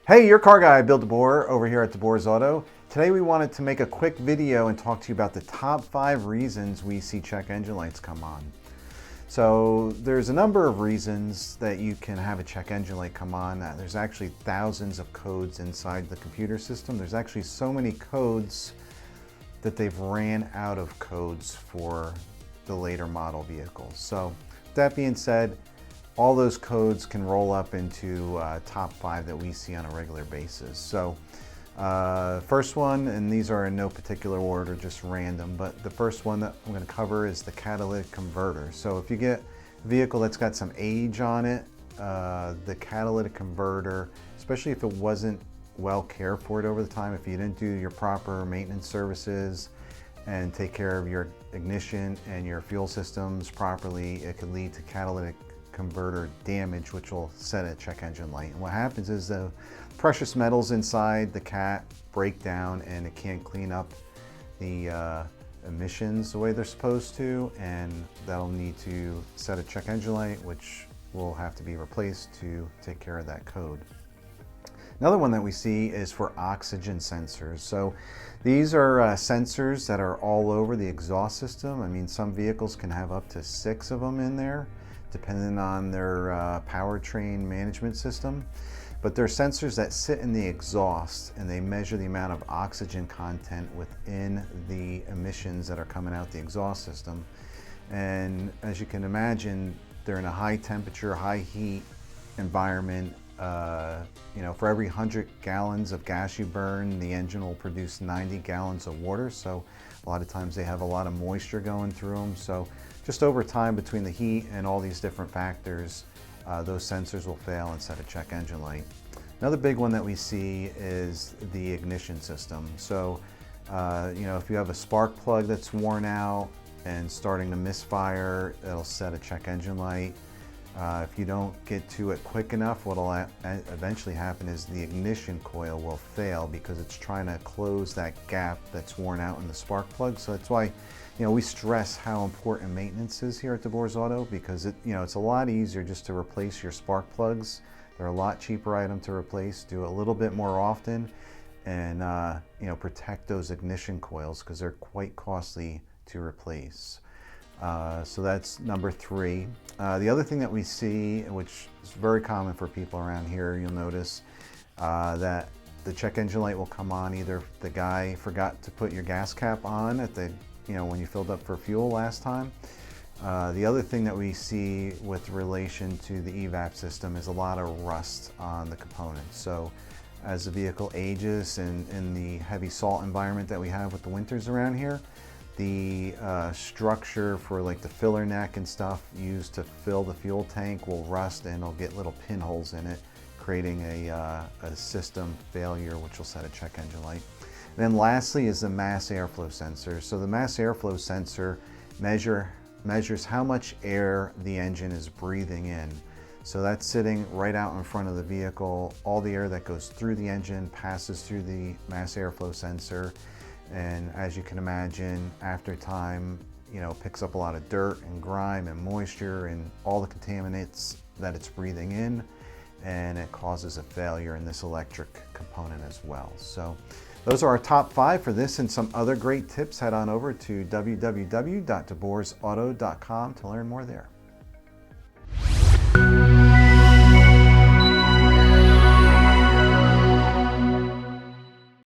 Hey, your car guy, Bill DeBoer, over here at DeBoer's Auto. Today we wanted to make a quick video and talk to you about the top 5 reasons we see check engine lights come on. So there's a number of reasons that you can have a check engine light come on. There's actually thousands of codes inside the computer system. There's actually so many codes that they've ran out of codes for the later model vehicles. So that being said, all those codes can roll up into top 5 that we see on a regular basis. So first one, and these are in no particular order, just random, but the first one that I'm going to cover is the catalytic converter. So if you get a vehicle that's got some age on it, the catalytic converter, especially if it wasn't well cared for over the time, if you didn't do your proper maintenance services and take care of your ignition and your fuel systems properly, it could lead to catalytic converter damage, which will set a check engine light. And what happens is the precious metals inside the cat break down and it can't clean up the emissions the way they're supposed to, and that'll need to set a check engine light, which will have to be replaced to take care of that code. Another one that we see is for oxygen sensors. So these are sensors that are all over the exhaust system. I mean, some vehicles can have up to 6 of them in there, depending on their powertrain management system. But they're sensors that sit in the exhaust and they measure the amount of oxygen content within the emissions that are coming out the exhaust system. And as you can imagine, they're in a high temperature, high heat environment. For every 100 gallons of gas you burn, the engine will produce 90 gallons of water. So a lot of times they have a lot of moisture going through them. So just over time, between the heat and all these different factors, those sensors will fail and set a check engine light. Another big one that we see is the ignition system. So, if you have a spark plug that's worn out and starting to misfire, it'll set a check engine light. If you don't get to it quick enough, what will eventually happen is the ignition coil will fail because it's trying to close that gap that's worn out in the spark plug. So that's why we stress how important maintenance is here at DeBoer's Auto, because it's a lot easier just to replace your spark plugs. They're a lot cheaper item to replace. Do it a little bit more often, and protect those ignition coils because they're quite costly to replace. So that's number 3. The other thing that we see, which is very common for people around here, you'll notice that the check engine light will come on either if the guy forgot to put your gas cap on at the when you filled up for fuel last time. The other thing that we see with relation to the evap system is a lot of rust on the components. So as the vehicle ages and in the heavy salt environment that we have with the winters around here, the structure for like the filler neck and stuff used to fill the fuel tank will rust and it'll get little pinholes in it, creating a system failure, which will set a check engine light. And then lastly is the mass airflow sensor. So the mass airflow sensor measures how much air the engine is breathing in. So that's sitting right out in front of the vehicle. All the air that goes through the engine passes through the mass airflow sensor. And as you can imagine, after time, picks up a lot of dirt and grime and moisture and all the contaminants that it's breathing in, and it causes a failure in this electric component as well. So those are our top 5 for this and some other great tips. Head on over to www.deboersauto.com to learn more there.